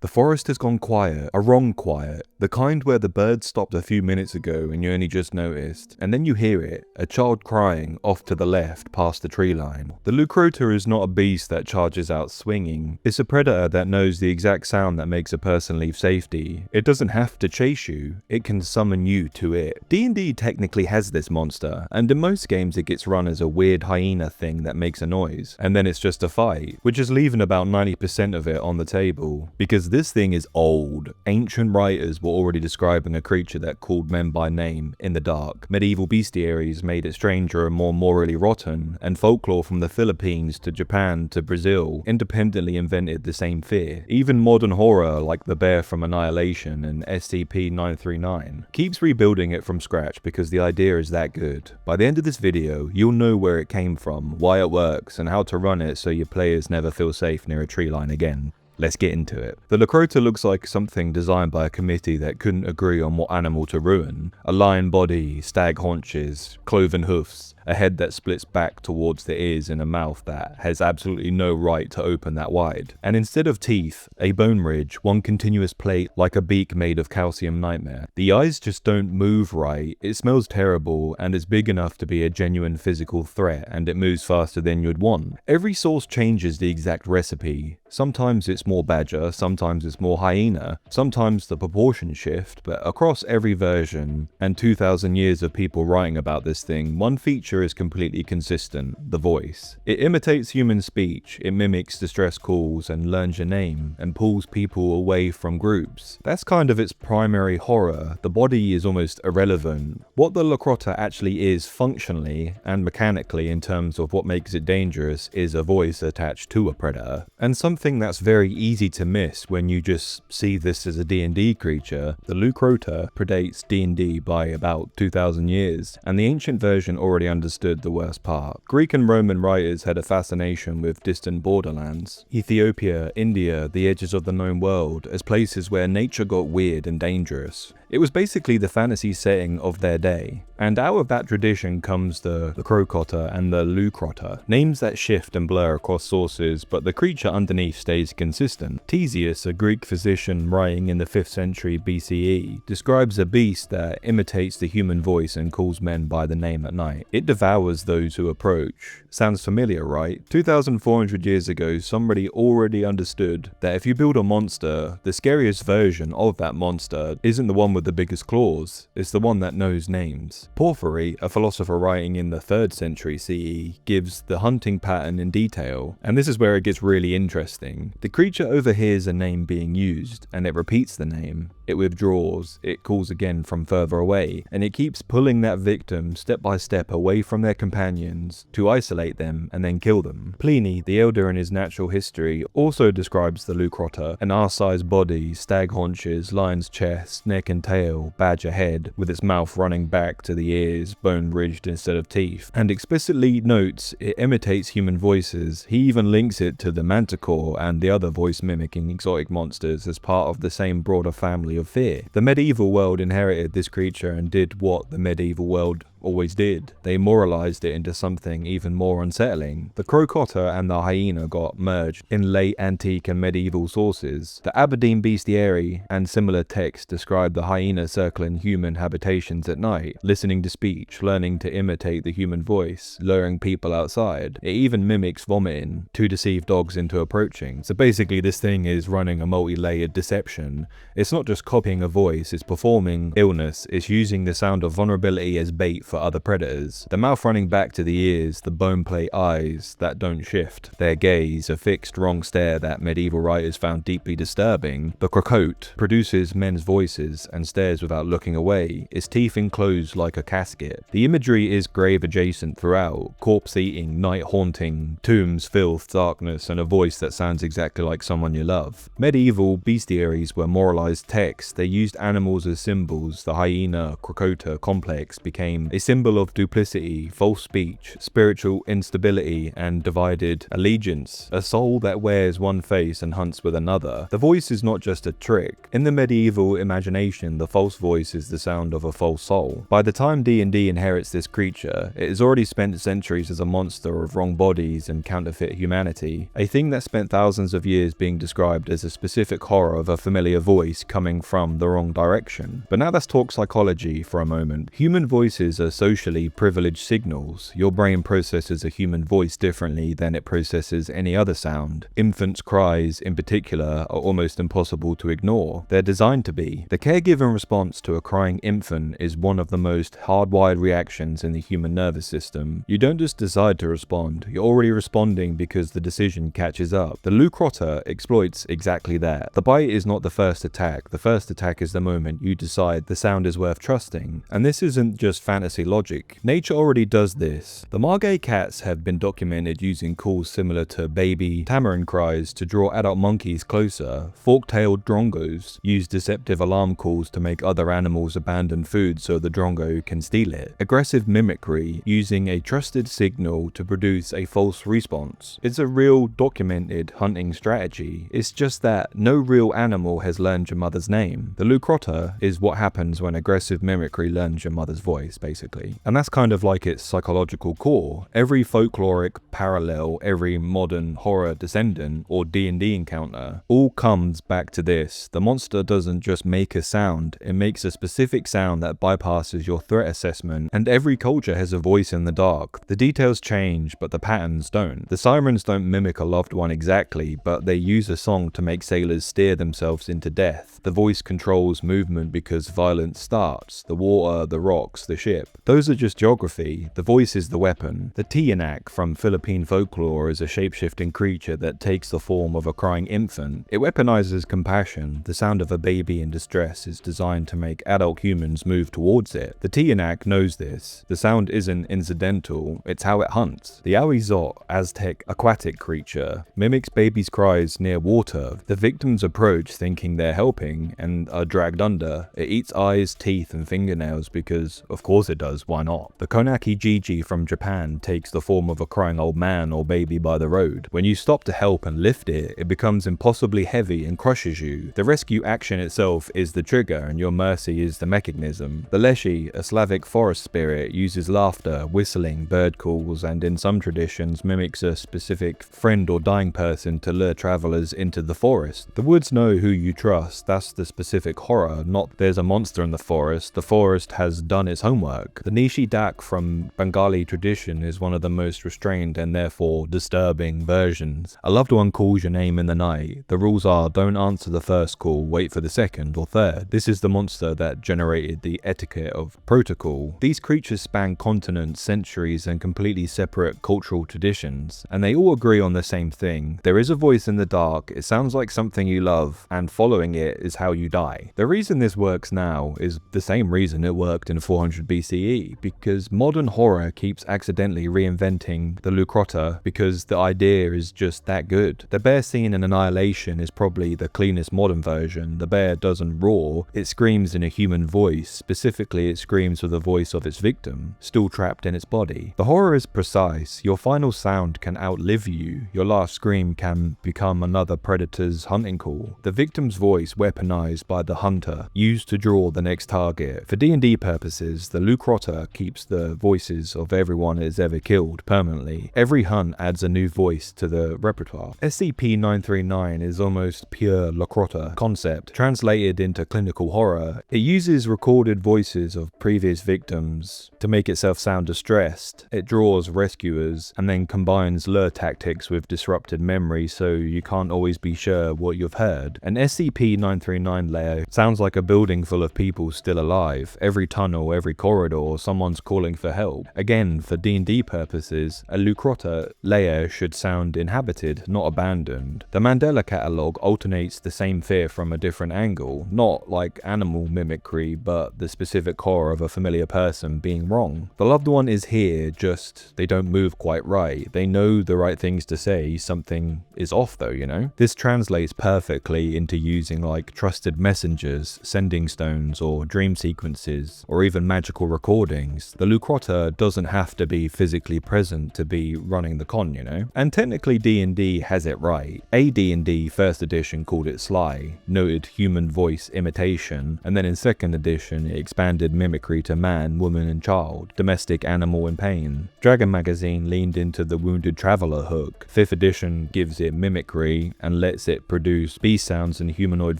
The forest has gone quiet, a wrong quiet, the kind where the birds stopped a few minutes ago and you only just noticed, and then you hear it, a child crying off to the left past the tree line. The Leucrotta is not a beast that charges out swinging, it's a predator that knows the exact sound that makes a person leave safety. It doesn't have to chase you, it can summon you to it. D&D technically has this monster, and in most games it gets run as a weird hyena thing that makes a noise, and then it's just a fight, which is leaving about 90% of it on the table, because this thing is old. Ancient writers were already describing a creature that called men by name in the dark. Medieval bestiaries made it stranger and more morally rotten, and folklore from the Philippines to Japan to Brazil independently invented the same fear. Even modern horror like the bear from Annihilation and SCP-939 keeps rebuilding it from scratch because the idea is that good. By the end of this video, you'll know where it came from, why it works, and how to run it so your players never feel safe near a tree line again. Let's get into it. The Leucrotta looks like something designed by a committee that couldn't agree on what animal to ruin. A lion body, stag haunches, cloven hoofs, a head that splits back towards the ears and a mouth that has absolutely no right to open that wide. And instead of teeth, a bone ridge, one continuous plate like a beak made of calcium nightmare. The eyes just don't move right, it smells terrible, and it's big enough to be a genuine physical threat, and it moves faster than you'd want. Every source changes the exact recipe. Sometimes it's more badger, sometimes it's more hyena, sometimes the proportions shift, but across every version, and 2,000 years of people writing about this thing, one feature is completely consistent: the voice. It imitates human speech, it mimics distress calls and learns your name, and pulls people away from groups. That's kind of its primary horror. The body is almost irrelevant. What the Leucrotta actually is functionally and mechanically in terms of what makes it dangerous is a voice attached to a predator. And something that's very easy to miss when you just see this as a D&D creature, the Leucrotta predates D&D by about 2,000 years, and the ancient version already understood the worst part. Greek and Roman writers had a fascination with distant borderlands, Ethiopia, India, the edges of the known world, as places where nature got weird and dangerous. It was basically the fantasy setting of their day. And out of that tradition comes the Leucrotta and the Leucrotta, names that shift and blur across sources, but the creature underneath stays consistent. Ctesias, a Greek physician writing in the 5th century BCE, describes a beast that imitates the human voice and calls men by the name at night. It devours those who approach. Sounds familiar, right? 2,400 years ago, somebody already understood that if you build a monster, the scariest version of that monster isn't the one with the biggest claws, it's the one that knows names. Porphyry, a philosopher writing in the 3rd century CE, gives the hunting pattern in detail, and this is where it gets really interesting. The creature overhears a name being used, and it repeats the name. It withdraws, it calls again from further away, and it keeps pulling that victim step by step away from their companions to isolate them and then kill them. Pliny, the elder in his natural history, also describes the Leucrotta: an R-sized body, stag haunches, lion's chest, neck and tail, badger head, with its mouth running back to the ears, bone ridged instead of teeth, and explicitly notes it imitates human voices. He even links it to the manticore and the other voice mimicking exotic monsters as part of the same broader family of fear. The medieval world inherited this creature and did what the medieval world always did. They moralized it into something even more unsettling. The crocotta and the hyena got merged in late antique and medieval sources. The Aberdeen Bestiary and similar texts describe the hyena circling human habitations at night, listening to speech, learning to imitate the human voice, luring people outside. It even mimics vomiting to deceive dogs into approaching. So basically this thing is running a multi-layered deception. It's not just copying a voice, it's performing illness, it's using the sound of vulnerability as bait for other predators. The mouth running back to the ears, the bone plate eyes that don't shift, their gaze, a fixed wrong stare that medieval writers found deeply disturbing. The crocotte produces men's voices and stares without looking away, its teeth enclosed like a casket. The imagery is grave adjacent throughout: corpse eating, night haunting, tombs, filth, darkness, and a voice that sounds exactly like someone you love. Medieval bestiaries were moralized texts. They used animals as symbols. The hyena crocotta complex became a a symbol of duplicity, false speech, spiritual instability, and divided allegiance, a soul that wears one face and hunts with another. The voice is not just a trick. In the medieval imagination, the false voice is the sound of a false soul. By the time D&D inherits this creature, it has already spent centuries as a monster of wrong bodies and counterfeit humanity, a thing that spent thousands of years being described as a specific horror of a familiar voice coming from the wrong direction. But now let's talk psychology for a moment. Human voices are socially privileged signals. Your brain processes a human voice differently than it processes any other sound. Infants' cries, in particular, are almost impossible to ignore. They're designed to be. The caregiver response to a crying infant is one of the most hardwired reactions in the human nervous system. You don't just decide to respond, you're already responding because the decision catches up. The Leucrotta exploits exactly that. The bite is not the first attack. The first attack is the moment you decide the sound is worth trusting. And this isn't just fantasy logic. Nature already does this. The Margay cats have been documented using calls similar to baby tamarin cries to draw adult monkeys closer. Fork-tailed drongos use deceptive alarm calls to make other animals abandon food so the drongo can steal it. Aggressive mimicry, using a trusted signal to produce a false response. It's a real documented hunting strategy. It's just that no real animal has learned your mother's name. The Leucrotta is what happens when aggressive mimicry learns your mother's voice, basically. And that's kind of like its psychological core. Every folkloric parallel, every modern horror descendant or D&D encounter, all comes back to this. The monster doesn't just make a sound, it makes a specific sound that bypasses your threat assessment, and every culture has a voice in the dark. The details change, but the patterns don't. The sirens don't mimic a loved one exactly, but they use a song to make sailors steer themselves into death. The voice controls movement because violence starts. The water, the rocks, the ship. Those are just geography. The voice is the weapon. The Tiyanak from Philippine folklore is a shape-shifting creature that takes the form of a crying infant. It weaponizes compassion. The sound of a baby in distress is designed to make adult humans move towards it. The Tiyanak knows this. The sound isn't incidental, it's how it hunts. The Awizot, Aztec aquatic creature, mimics babies' cries near water. The victims approach thinking they're helping and are dragged under. It eats eyes, teeth, and fingernails because, of course it does, why not? The Konaki Jiji from Japan takes the form of a crying old man or baby by the road. When you stop to help and lift it, it becomes impossibly heavy and crushes you. The rescue action itself is the trigger and your mercy is the mechanism. The Leshy, a Slavic forest spirit, uses laughter, whistling, bird calls, and in some traditions mimics a specific friend or dying person to lure travelers into the forest. The woods know who you trust. That's the specific horror, not there's a monster in the forest. The forest has done its homework. The Nishi Dak from Bengali tradition is one of the most restrained and therefore disturbing versions. A loved one calls your name in the night. The rules are don't answer the first call, wait for the second or third. This is the monster that generated the etiquette of protocol. These creatures span continents, centuries, and completely separate cultural traditions, and they all agree on the same thing. There is a voice in the dark, it sounds like something you love, and following it is how you die. The reason this works now is the same reason it worked in 400 BCE, because modern horror keeps accidentally reinventing the Leucrotta because the idea is just that good. The bear scene in Annihilation is probably the cleanest modern version. The bear doesn't roar, it screams in a human voice. Specifically, it screams with the voice of its victim, still trapped in its body. The horror is precise. Your final sound can outlive you. Your last scream can become another predator's hunting call. The victim's voice weaponized by the hunter, used to draw the next target. For D&D purposes, the Leucrotta keeps the voices of everyone it has ever killed permanently. Every hunt adds a new voice to the repertoire. SCP-939 is almost pure Leucrotta concept, translated into clinical horror. It uses recorded voices of previous victims to make itself sound distressed. It draws rescuers and then combines lure tactics with disrupted memory so you can't always be sure what you've heard. An SCP-939 layer sounds like a building full of people still alive. Every tunnel, every corridor, someone's calling for help. Again, for D&D purposes, a Leucrotta layer should sound inhabited, not abandoned. The Mandela catalog alternates the same fear from a different angle, not like animal mimicry, but the specific horror of a familiar person being wrong. The loved one is here, just they don't move quite right. They know the right things to say, something is off though, you know? This translates perfectly into using like trusted messengers, sending stones, or dream sequences, or even magical recordings recordings, the Leucrotta doesn't have to be physically present to be running the con, you know? And technically D&D has it right. AD&D first edition called it Sly, noted human voice imitation, and then in second edition it expanded mimicry to man, woman and child, domestic animal in pain. Dragon magazine leaned into the wounded traveler hook. 5th edition gives it mimicry and lets it produce beast sounds and humanoid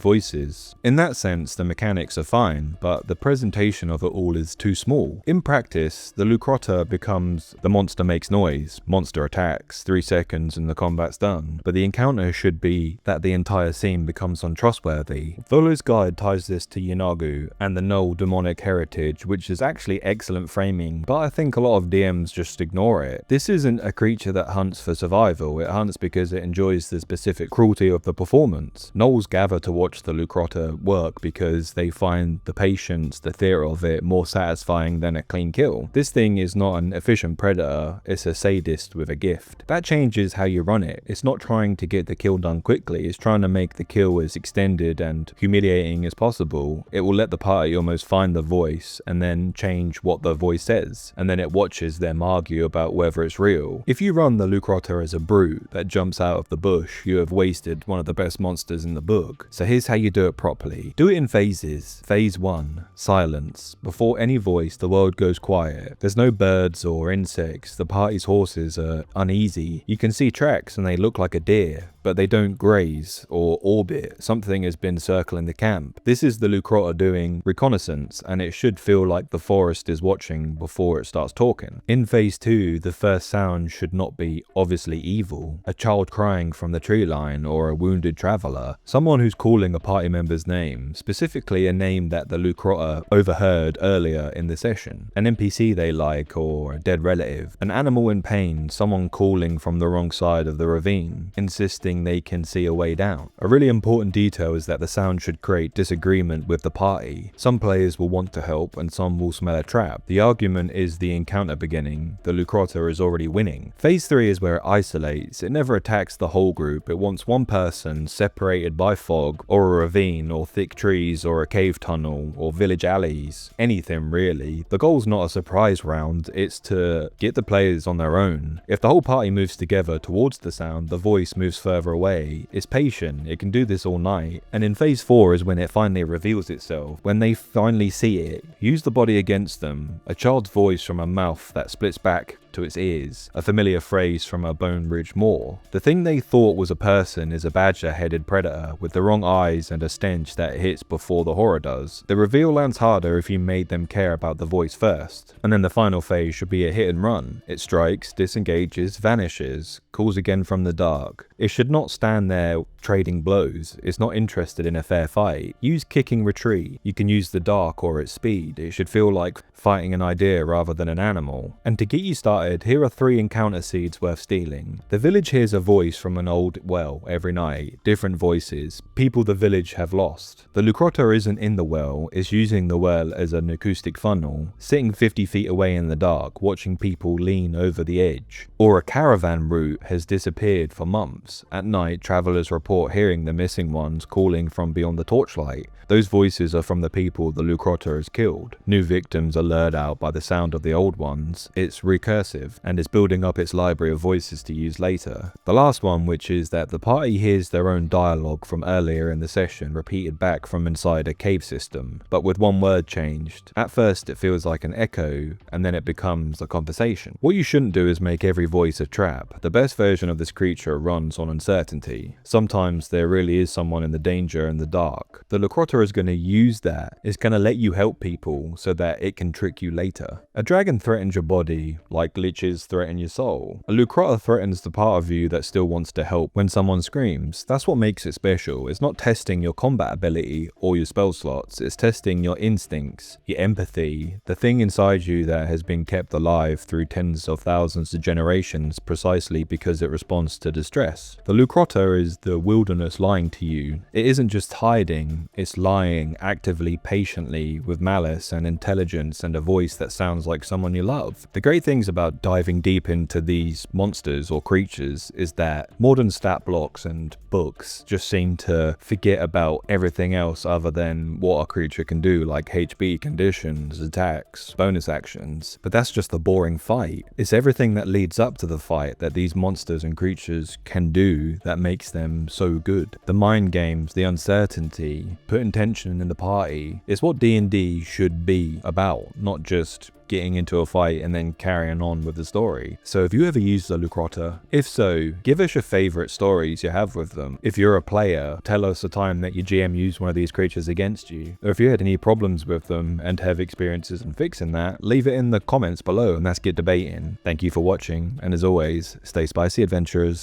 voices. In that sense, the mechanics are fine, but the presentation of it all is too small. In practice, the Leucrotta becomes the monster makes noise, monster attacks, 3 seconds and the combat's done. But the encounter should be that the entire scene becomes untrustworthy. Volo's guide ties this to Yanagu and the null demonic heritage, which is actually excellent framing, but I think a lot of DMs just ignore it. This isn't a creature that hunts for survival, it hunts because it enjoys the specific cruelty of the performance. Gnolls gather to watch the Leucrotta work because they find the patience, the theatre of it, more satisfying than a clean kill. This thing is not an efficient predator, it's a sadist with a gift. That changes how you run it. It's not trying to get the kill done quickly, it's trying to make the kill as extended and humiliating as possible. It will let the party almost find the voice and then change what the voice says, and then it watches them argue about whether it's real. If you run the Leucrotta as a brute that jumps out of the bush, you have wasted one of the best monsters in the book. So here's how you do it properly. Do it in phases. Phase 1, silence. Before any voice, the world goes quiet. There's no birds or insects. The party's horses are uneasy. You can see tracks and they look like a deer, but they don't graze or orbit. Something has been circling the camp. This is the Leucrotta doing reconnaissance, and it should feel like the forest is watching before it starts talking. In phase 2, the first sound should not be obviously evil. A child crying from the tree line or a wounded traveler. Someone who's calling a party member's name, specifically a name that the Leucrotta overheard earlier in the session. An NPC they like or a dead relative. An animal in pain, someone calling from the wrong side of the ravine, insisting they can see a way down. A really important detail is that the sound should create disagreement with the party. Some players will want to help and some will smell a trap. The argument is the encounter beginning. The Leucrotta is already winning. Phase 3 is where it isolates. It never attacks the whole group. It wants one person separated by fog or a ravine or thick trees or a cave tunnel or village alleys. Anything really. The goal's not a surprise round, it's to get the players on their own. If the whole party moves together towards the sound, the voice moves further away. It's patient, it can do this all night. And in phase 4 is when it finally reveals itself. When they finally see it, use the body against them. A child's voice from a mouth that splits back to its ears, a familiar phrase from a bone-ridged moor. The thing they thought was a person is a badger-headed predator with the wrong eyes and a stench that hits before the horror does. The reveal lands harder if you made them care about the voice first. And then the final phase should be a hit and run. It strikes, disengages, vanishes, calls again from the dark. It should not stand there trading blows. It's not interested in a fair fight. Use kicking retreat. You can use the dark or its speed. It should feel like fighting an idea rather than an animal. And to get you started, here are 3 encounter seeds worth stealing. The village hears a voice from an old well every night. Different voices. People the village have lost. The Leucrotta isn't in the well, it's using the well as an acoustic funnel, sitting 50 feet away in the dark, watching people lean over the edge. Or a caravan route has disappeared for months. At night, travelers report hearing the missing ones calling from beyond the torchlight. Those voices are from the people the Leucrotta has killed. New victims are lured out by the sound of the old ones. It's recursive, and is building up its library of voices to use later. The last one, which is that the party hears their own dialogue from earlier in the session repeated back from inside a cave system, but with one word changed. At first it feels like an echo, and then it becomes a conversation. What you shouldn't do is make every voice a trap. The best version of this creature runs on uncertainty. Sometimes there really is someone in the danger in the dark. The Leucrotta is going to use that. It's going to let you help people so that it can trick you later. A dragon threatens your body, like liches threaten your soul. A Leucrotta threatens the part of you that still wants to help when someone screams. That's what makes it special. It's not testing your combat ability or your spell slots. It's testing your instincts, your empathy, the thing inside you that has been kept alive through tens of thousands of generations precisely because it responds to distress. The Leucrotta is the wilderness lying to you. It isn't just hiding, it's lying actively, patiently, with malice and intelligence and a voice that sounds like someone you love. The great things about about diving deep into these monsters or creatures is that modern stat blocks and books just seem to forget about everything else other than what a creature can do, like HB, conditions, attacks, bonus actions. But that's just the boring fight. It's everything that leads up to the fight that these monsters and creatures can do that makes them so good. The mind games, the uncertainty, putting tension in the party, it's what D&D should be about, not just getting into a fight and then carrying on with the story. So if you ever used the Leucrotta, if so, give us your favorite stories you have with them. If you're a player, tell us a time that your GM used one of these creatures against you. Or if you had any problems with them and have experiences in fixing that, leave it in the comments below and let's get debating. Thank you for watching, and as always, stay spicy, adventurers.